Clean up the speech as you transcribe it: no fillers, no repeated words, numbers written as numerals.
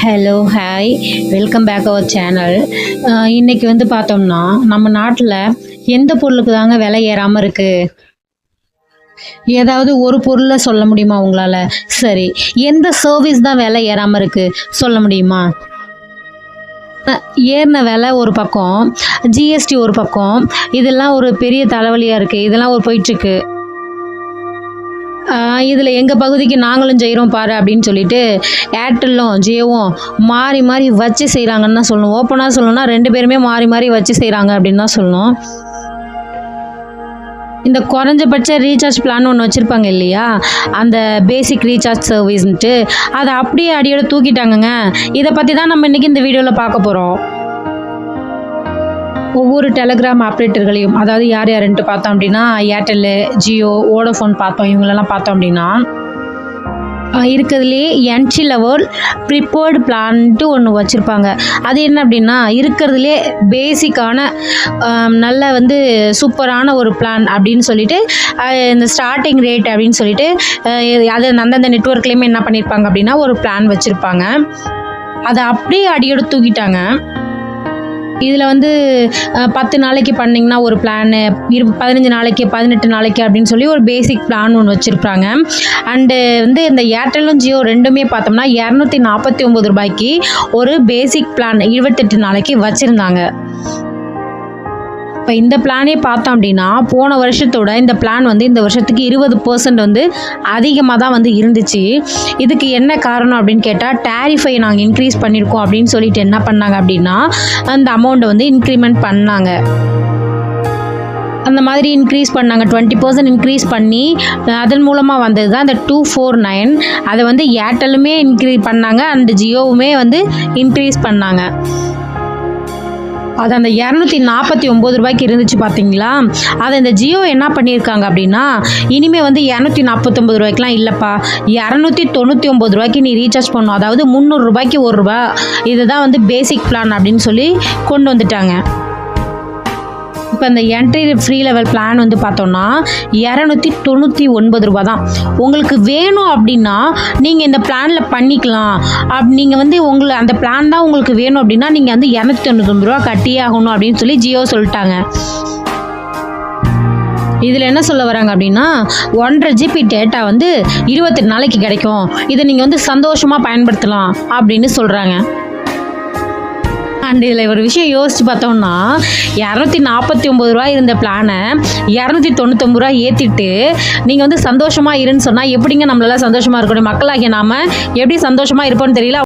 Hello hi welcome back our channel. இன்றைக்கி வந்து பார்த்தோம்னா நம்ம நாட்டில் எந்த பொருளுக்கு தாங்க விலை ஏறாமல் இருக்குது? ஏதாவது ஒரு பொருளை சொல்ல முடியுமா உங்களால்? சரி, எந்த சர்வீஸ் தான் விலை ஏறாமல் இருக்குது சொல்ல முடியுமா? ஏறின விலை ஒரு பக்கம், ஜிஎஸ்டி ஒரு பக்கம், இதெல்லாம் ஒரு பெரிய தலைவலியாக இருக்குது. இதெல்லாம் ஒரு போயிட்டுருக்கு. இதில் எங்கள் பகுதிக்கு நாங்களும் செய்கிறோம் பாரு அப்படின்னு சொல்லிட்டு ஏர்டெல்லும் ஜியோவும் மாறி மாறி வச்சு செய்கிறாங்கன்னு தான் சொல்லணும். ஓப்பனாக சொல்லணும்னா 2 பேருமே மாறி மாறி வச்சு செய்கிறாங்க அப்படின்னு தான் சொல்லணும். இந்த குறைஞ்சபட்ச ரீசார்ஜ் பிளான் ஒன்று வச்சுருப்பாங்க இல்லையா, அந்த பேசிக் ரீசார்ஜ் சர்வீஸ்ன்ட்டு அதை அப்படியே அடியோட தூக்கிட்டாங்கங்க. இதை பற்றி தான் நம்ம இன்றைக்கி இந்த வீடியோவில் பார்க்க போகிறோம். ஒவ்வொரு டெலகிராம் ஆப்ரேட்டர்களையும், அதாவது யார் யாருன்ட்டு பார்த்தோம் அப்படின்னா ஏர்டெல்லு, ஜியோ, வோடஃபோன் பார்த்தோம். இவங்களெல்லாம் பார்த்தோம் அப்படின்னா இருக்கிறதுலே என்ட்ரி லெவல் ப்ரிப்பேர்டு பிளான்ட்டு ஒன்று வச்சுருப்பாங்க. அது என்ன அப்படின்னா இருக்கிறதுலே பேசிக்கான நல்ல வந்து சூப்பரான ஒரு பிளான் அப்படின்னு சொல்லிட்டு இந்த ஸ்டார்டிங் ரேட் அப்படின்னு சொல்லிட்டு அது அந்தந்த நெட்வொர்க்லேயுமே என்ன பண்ணியிருப்பாங்க அப்படின்னா ஒரு பிளான் வச்சுருப்பாங்க. அதை அப்படியே அடியோடு தூக்கிட்டாங்க. இதில் வந்து 10 நாளைக்கு பண்ணிங்கன்னா ஒரு பிளானு, 15 நாளைக்கு, 18 நாளைக்கு அப்படின்னு சொல்லி ஒரு பேசிக் பிளான் ஒன்று வச்சுருப்பாங்க. அண்டு வந்து இந்த ஏர்டெல்லும் ஜியோ ரெண்டுமே பார்த்தோம்னா 249 ரூபாய்க்கு ஒரு பேசிக் பிளான் 28 நாளைக்கு வச்சுருந்தாங்க. இப்போ இந்த பிளானே பார்த்தோம் அப்படின்னா போன வருஷத்தோட இந்த பிளான் வந்து இந்த வருஷத்துக்கு 20% வந்து அதிகமாக தான் வந்து இருந்துச்சு. இதுக்கு என்ன காரணம் அப்படின்னு கேட்டால் டேரிஃபை நாங்கள் இன்க்ரீஸ் பண்ணியிருக்கோம் அப்படின்னு சொல்லிட்டு என்ன பண்ணாங்க அப்படின்னா அந்த அமௌண்ட்டை வந்து இன்க்ரிமெண்ட் பண்ணாங்க. அந்த மாதிரி இன்க்ரீஸ் பண்ணாங்க, 20% இன்க்ரீஸ் பண்ணி அதன் மூலமாக வந்தது தான் இந்த 249. அதை வந்து ஏர்டெல்லுமே இன்க்ரீஸ் பண்ணாங்க அண்ட் ஜியோவுமே வந்து இன்க்ரீஸ் பண்ணாங்க. அது அந்த 249 ரூபாய்க்கு இருந்துச்சு பார்த்தீங்களா? அதை இந்த ஜியோ என்ன பண்ணியிருக்காங்க அப்படின்னா இனிமேல் வந்து 249 ரூபாய்க்குலாம் இல்லைப்பா, 299 ரூபாய்க்கு நீ ரீசார்ஜ் பண்ணணும். அதாவது 300 ரூபாய்க்கு 1 ரூபா, இதுதான் வந்து பேசிக் பிளான் அப்படின்னு சொல்லி கொண்டு வந்துட்டாங்க. இப்போ இந்த என்ட்ரி ஃப்ரீ லெவல் பிளான் வந்து பார்த்தோன்னா 299 ரூபா தான். உங்களுக்கு வேணும் அப்படின்னா நீங்கள் இந்த பிளானில் பண்ணிக்கலாம். நீங்கள் வந்து அந்த பிளான் தான் உங்களுக்கு வேணும் அப்படின்னா நீங்கள் வந்து 299 ரூபா கட்டியே ஆகணும் அப்படின்னு சொல்லி ஜியோ சொல்லிட்டாங்க. இதில் என்ன சொல்ல வராங்க அப்படின்னா 1.5 GB டேட்டா வந்து 28 நாளைக்கு கிடைக்கும், இதை நீங்கள் வந்து சந்தோஷமாக பயன்படுத்தலாம் அப்படின்னு சொல்கிறாங்க. அண்ட் இதில் ஒரு விஷயம் யோசித்து பார்த்தோம்னா 249 ரூபா இருந்த பிளானை 299 ரூபா ஏற்றிட்டு நீங்கள் வந்து சந்தோஷமாக இருன்னு சொன்னால் எப்படிங்க நம்மளால சந்தோஷமாக இருக்கணும்? மக்களாகிய நாம் எப்படி சந்தோஷமாக இருப்போம்னு தெரியல.